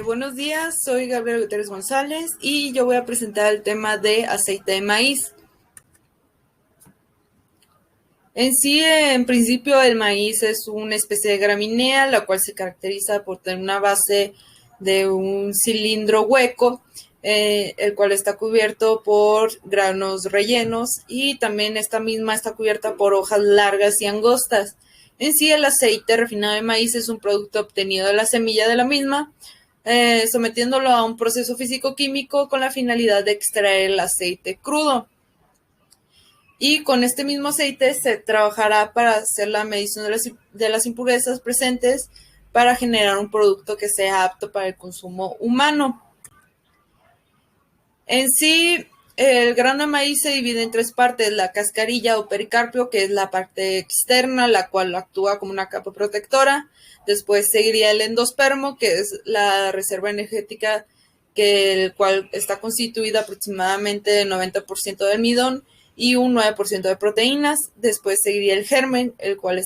Buenos días, soy Gabriela Gutiérrez González y yo voy a presentar el tema de aceite de maíz. En sí, en principio, el maíz es una especie de gramínea, la cual se caracteriza por tener una base de un cilindro hueco, el cual está cubierto por granos rellenos y también esta misma está cubierta por hojas largas y angostas. En sí, el aceite refinado de maíz es un producto obtenido de la semilla de la misma, sometiéndolo a un proceso físico-químico con la finalidad de extraer el aceite crudo. Y con este mismo aceite se trabajará para hacer la medición de las impurezas presentes para generar un producto que sea apto para el consumo humano. En sí, el grano de maíz se divide en tres partes: la cascarilla o pericarpio, que es la parte externa, la cual actúa como una capa protectora. Después seguiría el endospermo, que es la reserva energética, el cual está constituida aproximadamente del 90% de almidón y un 9% de proteínas. Después seguiría el germen, el cual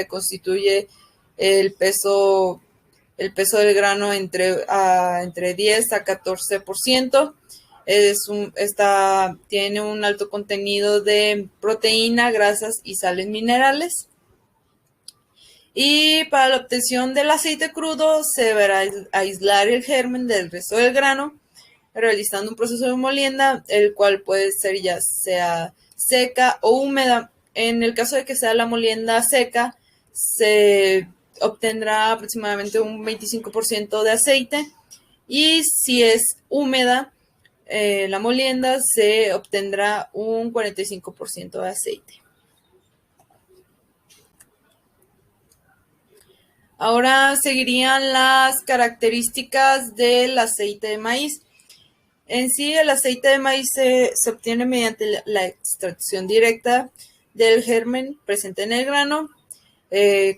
constituye el peso, el peso del grano entre 10 a 14%. Tiene un alto contenido de proteína, grasas y sales minerales. Y para la obtención del aceite crudo se deberá aislar el germen del resto del grano, realizando un proceso de molienda, el cual puede ser ya sea seca o húmeda. En el caso de que sea la molienda seca, se obtendrá aproximadamente un 25% de aceite, y si es húmeda, la molienda, se obtendrá un 45% de aceite. Ahora seguirían las características del aceite de maíz. En sí, el aceite de maíz se obtiene mediante la extracción directa del germen presente en el grano,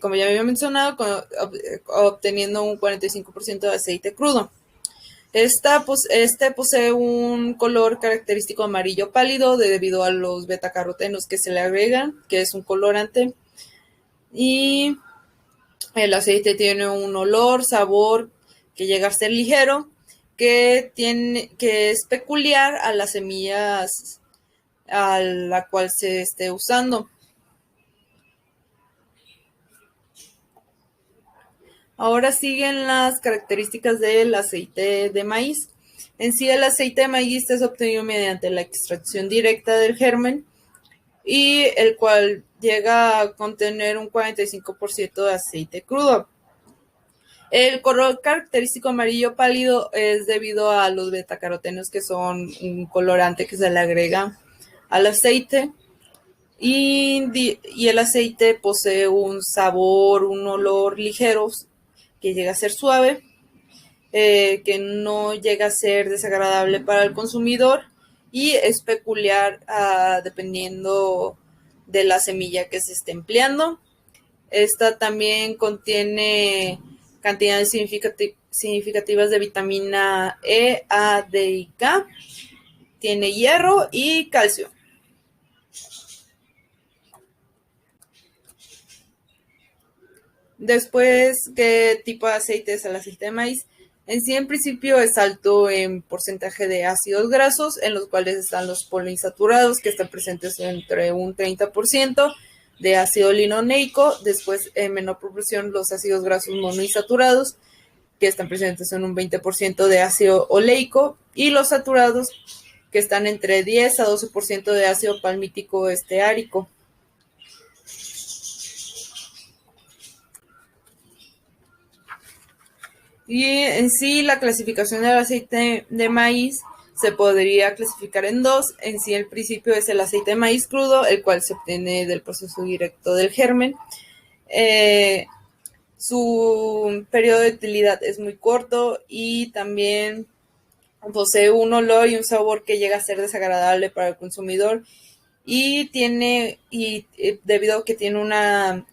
como ya había mencionado, obteniendo un 45% de aceite crudo. Este posee un color característico amarillo pálido debido a los betacarotenos que se le agregan, que es un colorante. Y el aceite tiene un olor, sabor que llega a ser ligero, que es peculiar a las semillas a la cual se esté usando. Ahora siguen las características del aceite de maíz. En sí, el aceite de maíz es obtenido mediante la extracción directa del germen, y el cual llega a contener un 45% de aceite crudo. El color característico amarillo pálido es debido a los betacarotenos, que son un colorante que se le agrega al aceite. Y el aceite posee un sabor, un olor ligeros que llega a ser suave, que no llega a ser desagradable para el consumidor, y es peculiar dependiendo de la semilla que se esté empleando. Esta también contiene cantidades significativas de vitamina E, A, D y K. Tiene hierro y calcio. Después, ¿qué tipo de aceite es el aceite de maíz? En sí, en principio, es alto en porcentaje de ácidos grasos, en los cuales están los poliinsaturados, que están presentes entre un 30% de ácido linoleico. Después, en menor proporción, los ácidos grasos monoinsaturados, que están presentes en un 20% de ácido oleico, y los saturados, que están entre 10 a 12% de ácido palmítico esteárico. Y en sí, la clasificación del aceite de maíz se podría clasificar en dos. En sí, el principio es el aceite de maíz crudo, el cual se obtiene del proceso directo del germen. Eh, Su periodo de utilidad es muy corto y también posee un olor y un sabor que llega a ser desagradable para el consumidor, debido a que tiene una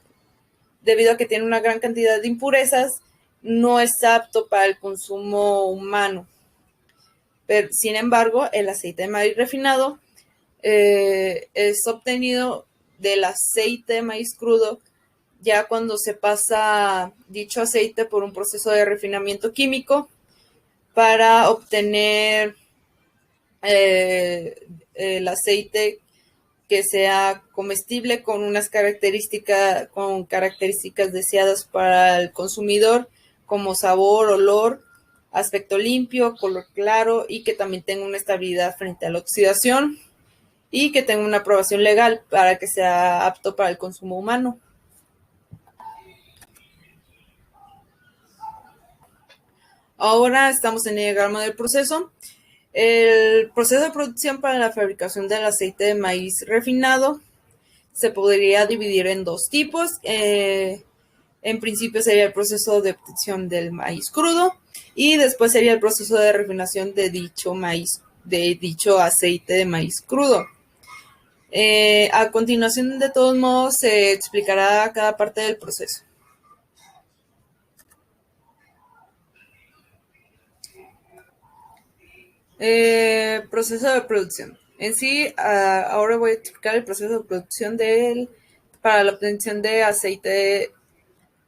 gran cantidad de impurezas, no es apto para el consumo humano. Pero, sin embargo, el aceite de maíz refinado es obtenido del aceite de maíz crudo ya cuando se pasa dicho aceite por un proceso de refinamiento químico para obtener el aceite que sea comestible con unas características deseadas para el consumidor, como sabor, olor, aspecto limpio, color claro, y que también tenga una estabilidad frente a la oxidación y que tenga una aprobación legal para que sea apto para el consumo humano. Ahora estamos en el diagrama del proceso. El proceso de producción para la fabricación del aceite de maíz refinado se podría dividir en dos tipos. En principio sería el proceso de obtención del maíz crudo y después sería el proceso de refinación de dicho maíz, de dicho aceite de maíz crudo. A continuación, de todos modos, se explicará cada parte del proceso. Proceso de producción. En sí, ahora voy a explicar el proceso de producción para la obtención de aceite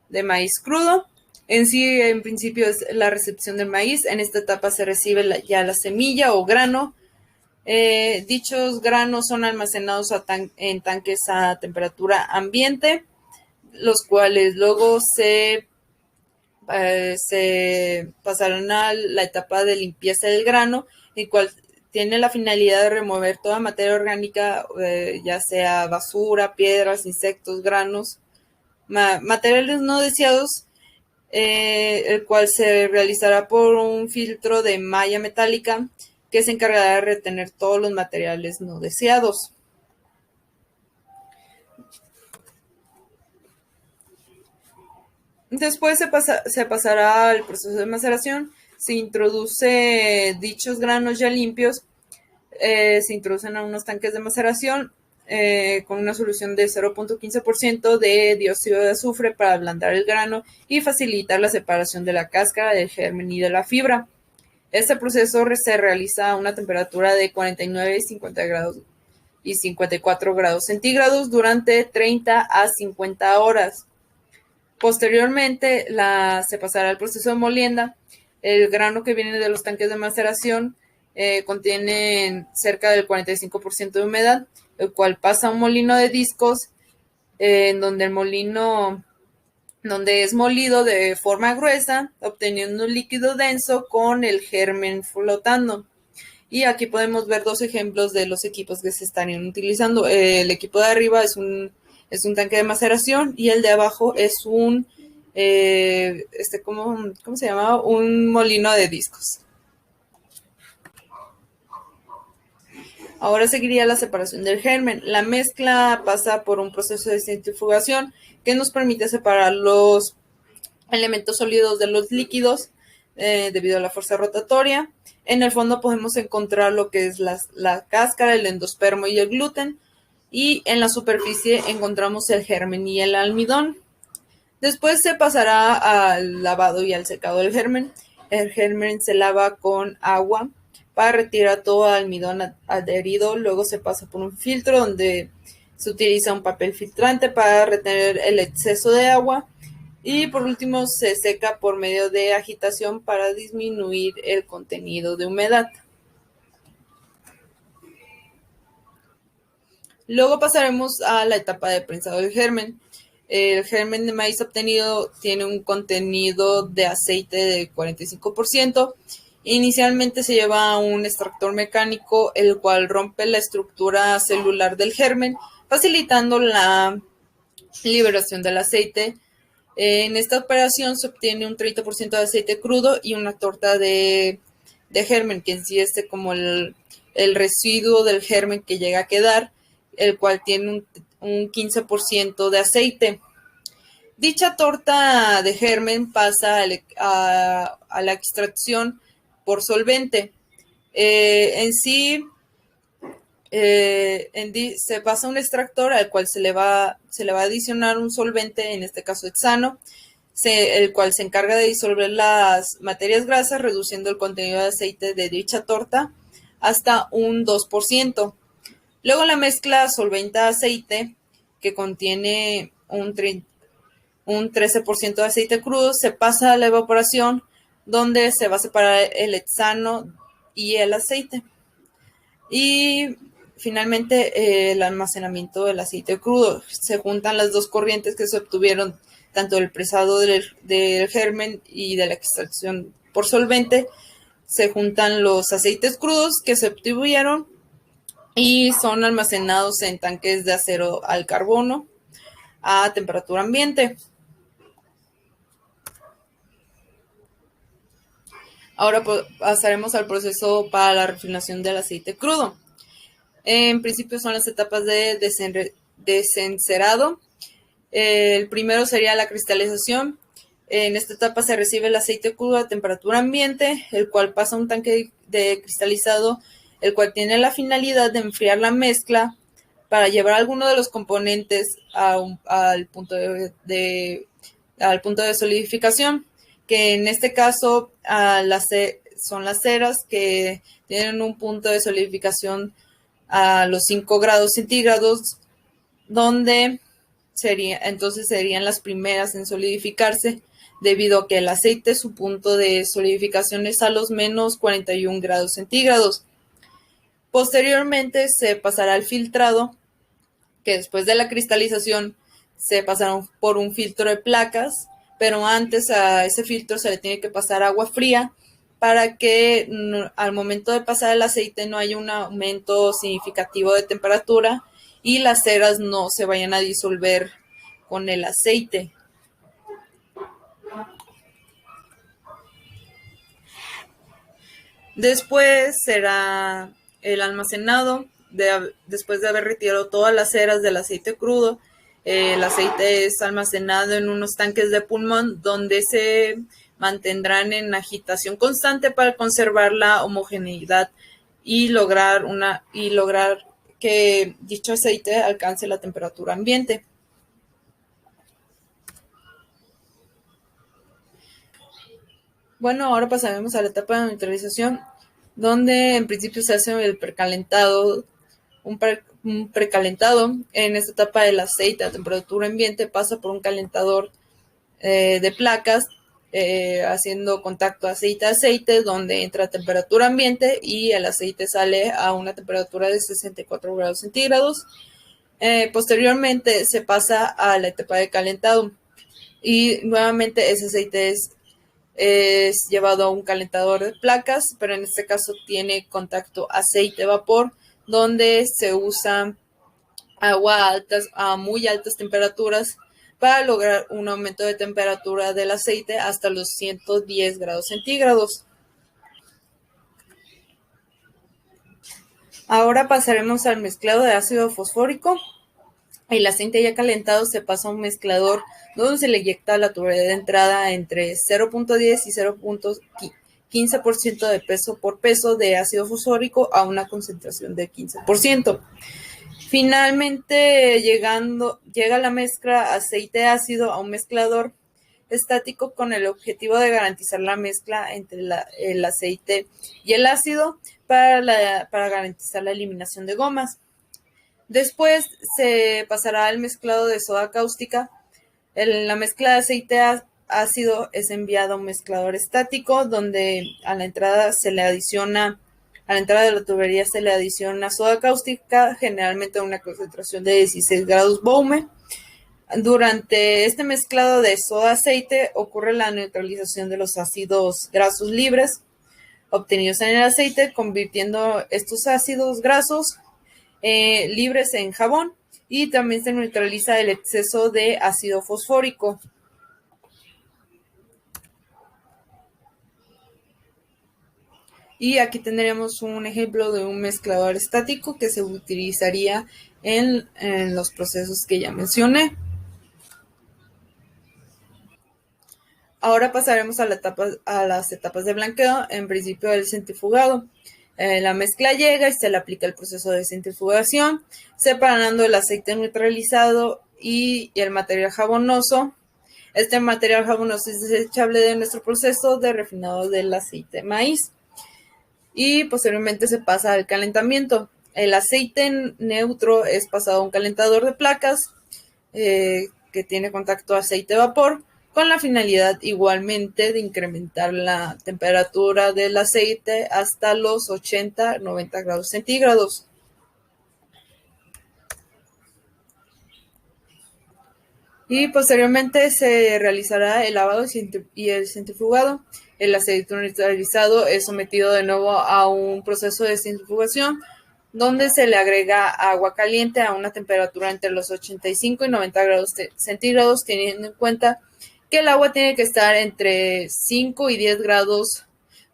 de maíz crudo. En sí, en principio, es la recepción del maíz. En esta etapa se recibe ya la semilla o grano. Dichos granos son almacenados en tanques a temperatura ambiente, los cuales luego se pasarán a la etapa de limpieza del grano, el cual tiene la finalidad de remover toda materia orgánica, ya sea basura, piedras, insectos, granos, materiales no deseados, el cual se realizará por un filtro de malla metálica que se encargará de retener todos los materiales no deseados. Después se pasará al proceso de maceración. Se introduce dichos granos ya limpios, se introducen a unos tanques de maceración con una solución de 0.15% de dióxido de azufre para ablandar el grano y facilitar la separación de la cáscara, del germen y de la fibra. Este proceso se realiza a una temperatura de 49 y 50 grados y 54 grados centígrados durante 30 a 50 horas. Posteriormente se pasará al proceso de molienda. El grano que viene de los tanques de maceración contiene cerca del 45% de humedad, el cual pasa a un molino de discos en donde donde es molido de forma gruesa, obteniendo un líquido denso con el germen flotando. Y aquí podemos ver dos ejemplos de los equipos que se estarían utilizando. El equipo de arriba es un tanque de maceración y el de abajo es ¿cómo se llama? Un molino de discos. Ahora seguiría la separación del germen. La mezcla pasa por un proceso de centrifugación que nos permite separar los elementos sólidos de los líquidos debido a la fuerza rotatoria. En el fondo podemos encontrar lo que es la cáscara, el endospermo y el gluten. Y en la superficie encontramos el germen y el almidón. Después se pasará al lavado y al secado del germen. El germen se lava con agua para retirar todo almidón adherido. Luego se pasa por un filtro donde se utiliza un papel filtrante para retener el exceso de agua. Y por último se seca por medio de agitación para disminuir el contenido de humedad. Luego pasaremos a la etapa de prensado del germen. El germen de maíz obtenido tiene un contenido de aceite de 45%. Inicialmente se lleva a un extractor mecánico, el cual rompe la estructura celular del germen, facilitando la liberación del aceite. En esta operación se obtiene un 30% de aceite crudo y una torta de germen, que en sí es como el residuo del germen que llega a quedar, el cual tiene un 15% de aceite. Dicha torta de germen pasa a la extracción por solvente. En sí, se pasa a un extractor al cual se le va a adicionar un solvente, en este caso hexano, el cual se encarga de disolver las materias grasas, reduciendo el contenido de aceite de dicha torta hasta un 2%. Luego la mezcla solventa-aceite, que contiene un 13% de aceite crudo, se pasa a la evaporación, donde se va a separar el hexano y el aceite. Y finalmente el almacenamiento del aceite crudo. Se juntan las dos corrientes que se obtuvieron tanto del presado del germen y de la extracción por solvente. Se juntan los aceites crudos que se obtuvieron y son almacenados en tanques de acero al carbono a temperatura ambiente. Ahora pasaremos al proceso para la refinación del aceite crudo. En principio son las etapas de desencerado. El primero sería la cristalización. En esta etapa se recibe el aceite crudo a temperatura ambiente, el cual pasa a un tanque de cristalizado, el cual tiene la finalidad de enfriar la mezcla para llevar alguno de los componentes al punto de solidificación, que en este caso son las ceras que tienen un punto de solidificación a los 5 grados centígrados, donde serían las primeras en solidificarse, debido a que el aceite, su punto de solidificación es a los menos 41 grados centígrados. Posteriormente se pasará al filtrado, que después de la cristalización se pasará por un filtro de placas, pero antes a ese filtro se le tiene que pasar agua fría para que al momento de pasar el aceite no haya un aumento significativo de temperatura y las ceras no se vayan a disolver con el aceite. Después será el almacenado. Después de haber retirado todas las ceras del aceite crudo, el aceite es almacenado en unos tanques de pulmón donde se mantendrán en agitación constante para conservar la homogeneidad y lograr que dicho aceite alcance la temperatura ambiente. Bueno, ahora pasaremos a la etapa de neutralización, donde en principio se hace el precalentado. Un precalentado. En esta etapa el aceite a temperatura ambiente pasa por un calentador de placas, haciendo contacto aceite-aceite, donde entra a temperatura ambiente y el aceite sale a una temperatura de 64 grados centígrados. Posteriormente se pasa a la etapa de calentado y nuevamente ese aceite es llevado a un calentador de placas, pero en este caso tiene contacto aceite-vapor, donde se usa agua a muy altas temperaturas para lograr un aumento de temperatura del aceite hasta los 110 grados centígrados. Ahora pasaremos al mezclado de ácido fosfórico. El aceite ya calentado se pasa a un mezclador donde se le inyecta la tubería de entrada entre 0.10 y 0.15% de peso por peso de ácido fosfórico a una concentración de 15%. Finalmente, llega la mezcla aceite ácido a un mezclador estático con el objetivo de garantizar la mezcla entre el aceite y el ácido para garantizar la eliminación de gomas. Después se pasará al mezclado de soda cáustica. La mezcla de aceite ácido es enviada a un mezclador estático, donde a la entrada de la tubería se le adiciona soda cáustica, generalmente a una concentración de 16 grados Boume. Durante este mezclado de soda-aceite ocurre la neutralización de los ácidos grasos libres obtenidos en el aceite, convirtiendo estos ácidos grasos libres en jabón, y también se neutraliza el exceso de ácido fosfórico. Y aquí tendríamos un ejemplo de un mezclador estático que se utilizaría en los procesos que ya mencioné. Ahora pasaremos a las etapas de blanqueo, en principio el centrifugado. La mezcla llega y se le aplica el proceso de centrifugación, separando el aceite neutralizado y el material jabonoso. Este material jabonoso es desechable de nuestro proceso de refinado del aceite de maíz. Y posteriormente se pasa al calentamiento. El aceite neutro es pasado a un calentador de placas, que que tiene contacto aceite-vapor, con la finalidad igualmente de incrementar la temperatura del aceite hasta los 80-90 grados centígrados. Y posteriormente se realizará el lavado y el centrifugado. El aceite neutralizado es sometido de nuevo a un proceso de centrifugación donde se le agrega agua caliente a una temperatura entre los 85 y 90 grados centígrados, teniendo en cuenta que el agua tiene que estar entre 5 y 10 grados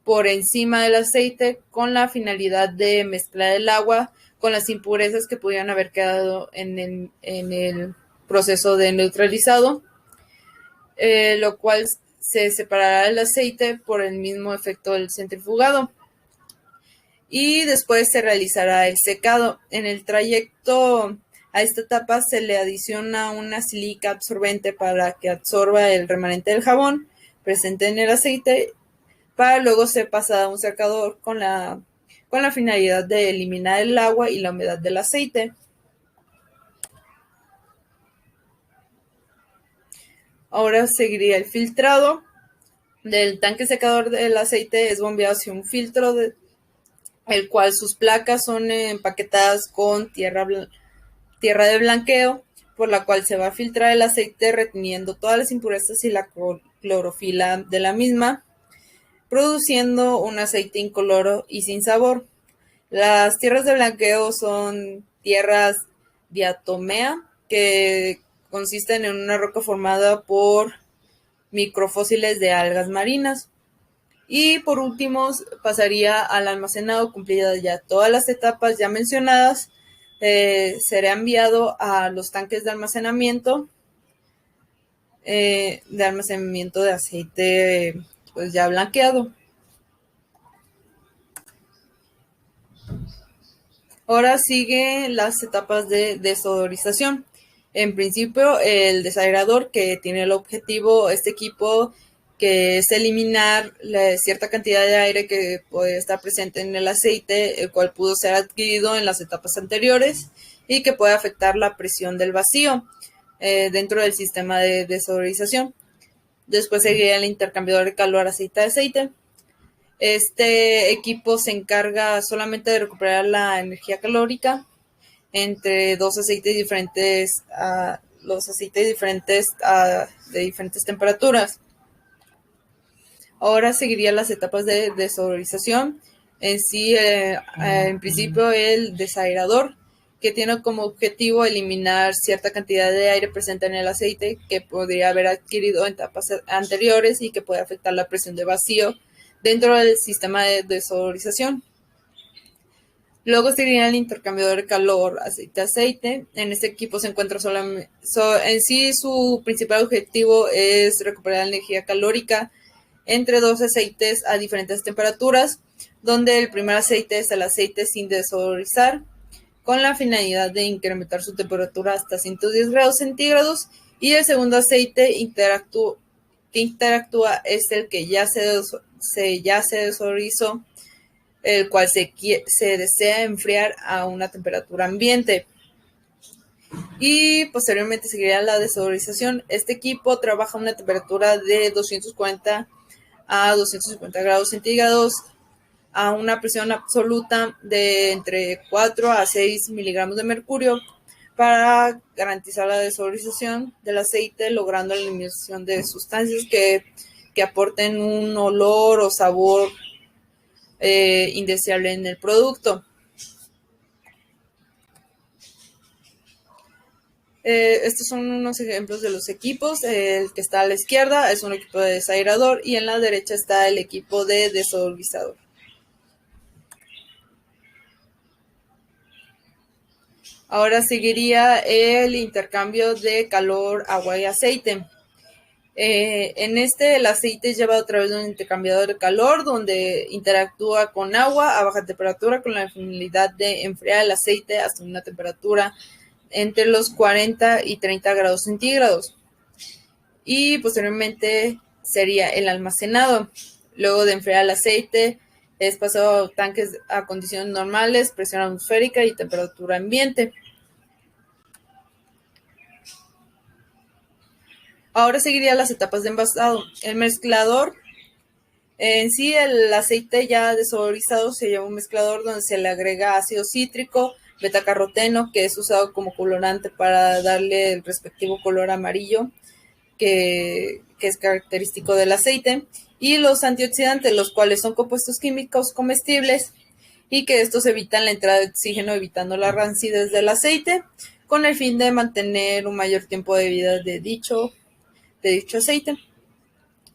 por encima del aceite, con la finalidad de mezclar el agua con las impurezas que pudieran haber quedado en el proceso de neutralizado, lo cual se separará el aceite por el mismo efecto del centrifugado. Y después se realizará el secado. En el trayecto a esta etapa se le adiciona una silica absorbente para que absorba el remanente del jabón presente en el aceite, para luego ser pasada a un secador con la finalidad de eliminar el agua y la humedad del aceite. Ahora seguiría el filtrado. Del tanque secador del aceite es bombeado hacia un filtro, el cual sus placas son empaquetadas con tierra de blanqueo, por la cual se va a filtrar el aceite reteniendo todas las impurezas y la clorofila de la misma, produciendo un aceite incoloro y sin sabor. Las tierras de blanqueo son tierras diatomea, que consisten en una roca formada por microfósiles de algas marinas. Y por último pasaría al almacenado. Cumplidas ya todas las etapas ya mencionadas, será enviado a los tanques de almacenamiento de aceite pues ya blanqueado. Ahora siguen las etapas de desodorización. En principio, el desaerador, que tiene el objetivo, este equipo, que es eliminar cierta cantidad de aire que puede estar presente en el aceite, el cual pudo ser adquirido en las etapas anteriores y que puede afectar la presión del vacío dentro del sistema de desodorización. Después seguiría el intercambiador de calor aceite-aceite. Este equipo se encarga solamente de recuperar la energía calórica entre dos aceites diferentes, los aceites diferentes de diferentes temperaturas. Ahora seguirían las etapas de desodorización. En sí, en principio, el desaerador, que tiene como objetivo eliminar cierta cantidad de aire presente en el aceite que podría haber adquirido en etapas anteriores y que puede afectar la presión de vacío dentro del sistema de desodorización. Luego seguiría el intercambiador de calor aceite-aceite. En este equipo se encuentra solamente, en sí su principal objetivo es recuperar la energía calórica entre dos aceites a diferentes temperaturas, donde el primer aceite es el aceite sin desodorizar, con la finalidad de incrementar su temperatura hasta 110 grados centígrados, y el segundo aceite que interactúa es el que ya se desodorizó, el cual se desea enfriar a una temperatura ambiente. Y posteriormente seguiría la desodorización. Este equipo trabaja a una temperatura de 240 a 250 grados centígrados a una presión absoluta de entre 4 a 6 miligramos de mercurio, para garantizar la desodorización del aceite, logrando la eliminación de sustancias que aporten un olor o sabor indeseable en el producto. Estos son unos ejemplos de los equipos. El que está a la izquierda es un equipo de desaerador y en la derecha está el equipo de desodorizador. Ahora seguiría el intercambio de calor, agua y aceite. En este, el aceite es llevado a través de un intercambiador de calor donde interactúa con agua a baja temperatura con la finalidad de enfriar el aceite hasta una temperatura entre los 40 y 30 grados centígrados. Y posteriormente sería el almacenado. Luego de enfriar el aceite, es pasado a tanques a condiciones normales, presión atmosférica y temperatura ambiente. Ahora seguiría las etapas de envasado. El mezclador, en sí el aceite ya desodorizado se llama un mezclador donde se le agrega ácido cítrico, betacaroteno, que es usado como colorante para darle el respectivo color amarillo que es característico del aceite, y los antioxidantes, los cuales son compuestos químicos comestibles y que estos evitan la entrada de oxígeno, evitando la rancidez del aceite, con el fin de mantener un mayor tiempo de vida de dicho aceite.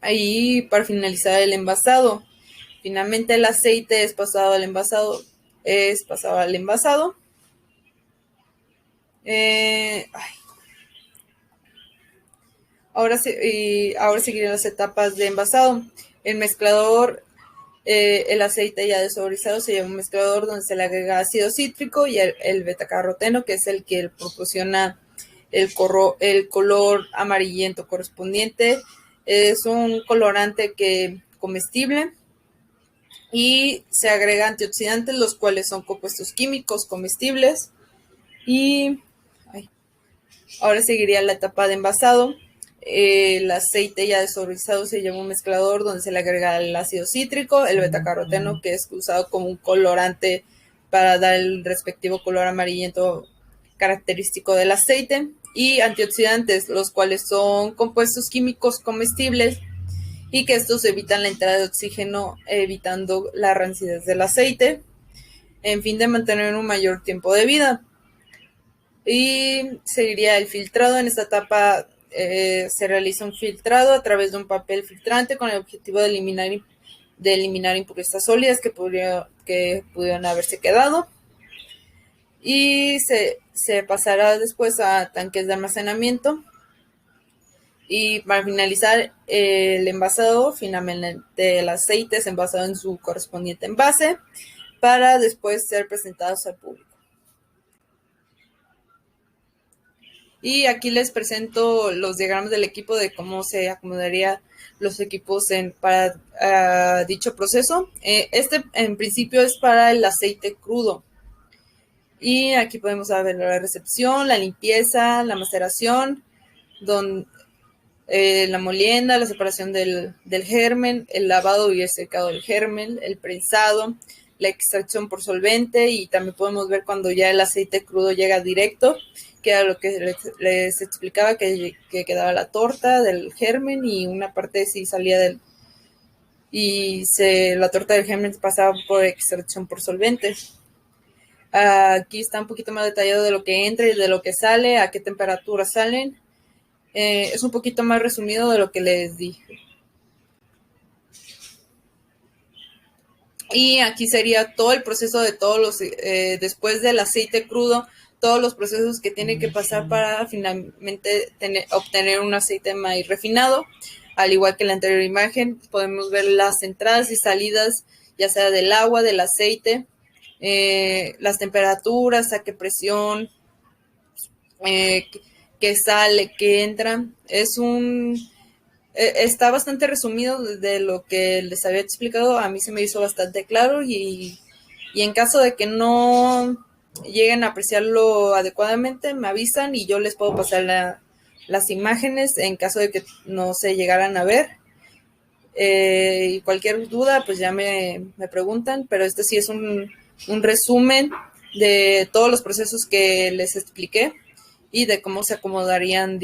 Ahí, para finalizar el envasado, finalmente el aceite es pasado al envasado. Ahora seguirán las etapas de envasado. El mezclador, el aceite ya desodorizado se llama un mezclador donde se le agrega ácido cítrico y el betacaroteno, que es el que proporciona el color amarillento correspondiente. Es un colorante comestible, y se agrega antioxidantes, los cuales son compuestos químicos comestibles. Y ahora seguiría la etapa de envasado. El aceite ya desodorizado se llama un mezclador donde se le agrega el ácido cítrico, el betacaroteno, que es usado como un colorante para dar el respectivo color amarillento característico del aceite, y antioxidantes, los cuales son compuestos químicos comestibles y que estos evitan la entrada de oxígeno, evitando la rancidez del aceite, en fin de mantener un mayor tiempo de vida. Y seguiría el filtrado. En esta etapa se realiza un filtrado a través de un papel filtrante con el objetivo de eliminar impurezas sólidas que pudieron haberse quedado. Y se pasará después a tanques de almacenamiento. Y para finalizar el envasado, finalmente el aceite es envasado en su correspondiente envase para después ser presentados al público. Y aquí les presento los diagramas del equipo de cómo se acomodaría los equipos para dicho proceso. Este en principio es para el aceite crudo. Y aquí podemos ver la recepción, la limpieza, la maceración, la molienda, la separación del germen, el lavado y el secado del germen, el prensado, la extracción por solvente, y también podemos ver cuando ya el aceite crudo llega directo, que era lo que les explicaba, que quedaba la torta del germen y una parte sí salía la torta del germen pasaba por extracción por solvente. Aquí está un poquito más detallado de lo que entra y de lo que sale, a qué temperatura salen. Es un poquito más resumido de lo que les dije. Y aquí sería todo el proceso de después del aceite crudo, todos los procesos que tiene que pasar para finalmente obtener un aceite de maíz refinado. Al igual que en la anterior imagen, podemos ver las entradas y salidas, ya sea del agua, del aceite, las temperaturas, a qué presión, que sale, que entra. Está bastante resumido de lo que les había explicado. A mí se me hizo bastante claro, y en caso de que no lleguen a apreciarlo adecuadamente, me avisan y yo les puedo pasar las imágenes en caso de que no se llegaran a ver. Y cualquier duda, pues ya me preguntan, pero este sí es un resumen de todos los procesos que les expliqué y de cómo se acomodarían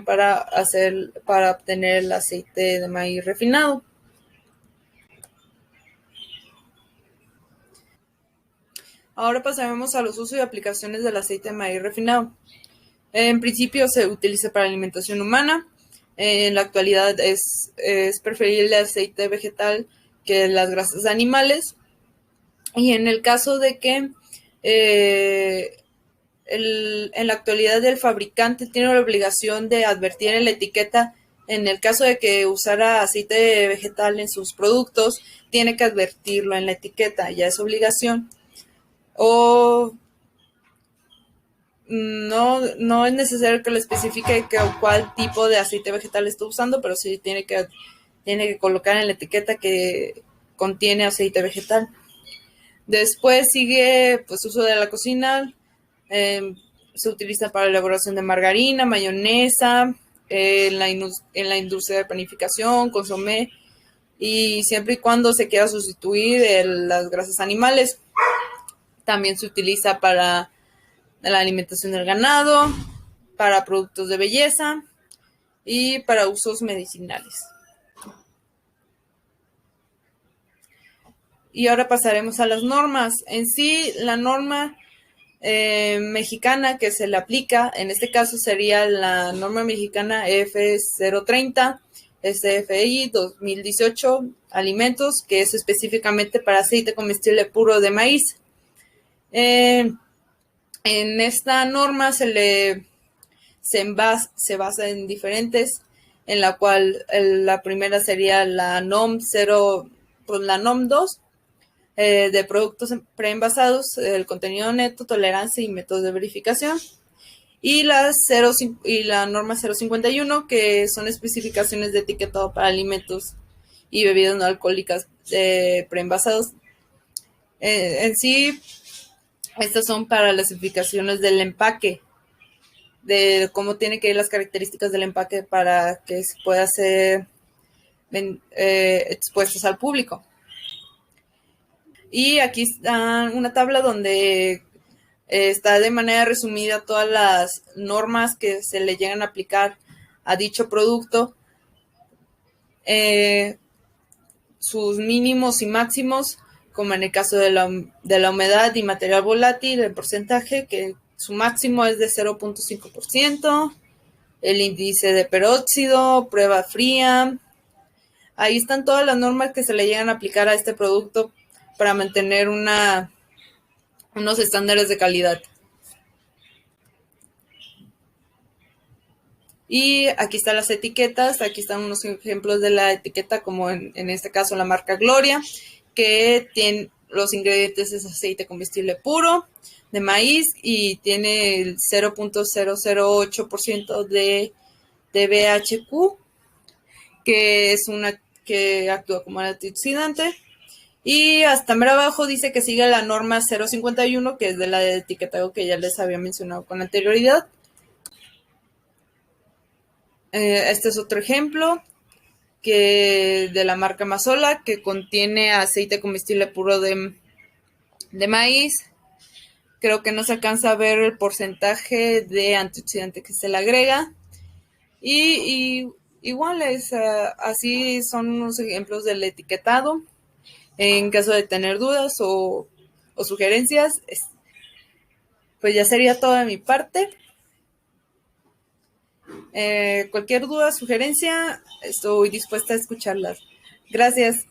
para obtener el aceite de maíz refinado. Ahora pasaremos a los usos y aplicaciones del aceite de maíz refinado. En principio se utiliza para alimentación humana. En la actualidad es preferible el aceite vegetal que las grasas animales. Y en el caso de que en la actualidad el fabricante tiene la obligación de advertir en la etiqueta, en el caso de que usara aceite vegetal en sus productos, tiene que advertirlo en la etiqueta, ya es obligación. O no es necesario que le especifique cuál tipo de aceite vegetal está usando, pero sí tiene que colocar en la etiqueta que contiene aceite vegetal. Después sigue pues uso de la cocina. se utiliza para la elaboración de margarina, mayonesa, en la industria de panificación, consomé, y siempre y cuando se quiera sustituir las grasas animales. También se utiliza para la alimentación del ganado, para productos de belleza y para usos medicinales. Y ahora pasaremos a las normas. En sí, la norma mexicana que se le aplica, en este caso sería la norma mexicana F030 SFI 2018 alimentos, que es específicamente para aceite comestible puro de maíz. En esta norma se basa en diferentes, en la cual la primera sería la NOM 0, pues la NOM 2, de productos preenvasados, el contenido neto, tolerancia y métodos de verificación. Y la norma 051, que son especificaciones de etiquetado para alimentos y bebidas no alcohólicas preenvasados. En sí, estas son para las especificaciones del empaque, de cómo tienen que ir las características del empaque para que se pueda ser expuestos al público. Y aquí está una tabla donde está de manera resumida todas las normas que se le llegan a aplicar a dicho producto, sus mínimos y máximos, como en el caso de la humedad y material volátil, el porcentaje, que su máximo es de 0.5%, el índice de peróxido, prueba fría. Ahí están todas las normas que se le llegan a aplicar a este producto para mantener unos estándares de calidad. Y aquí están las etiquetas, aquí están unos ejemplos de la etiqueta, como en este caso la marca Gloria, que tiene los ingredientes es aceite comestible puro de maíz y tiene el 0.008% de BHQ, que actúa como antioxidante. Y hasta más abajo dice que sigue la norma 051, que es de la de etiquetado que ya les había mencionado con anterioridad. Este es otro ejemplo de la marca Mazola, que contiene aceite comestible puro de maíz. Creo que no se alcanza a ver el porcentaje de antioxidante que se le agrega. Y igual así son unos ejemplos del etiquetado. En caso de tener dudas o sugerencias, pues ya sería todo de mi parte. Cualquier duda, sugerencia, estoy dispuesta a escucharlas. Gracias.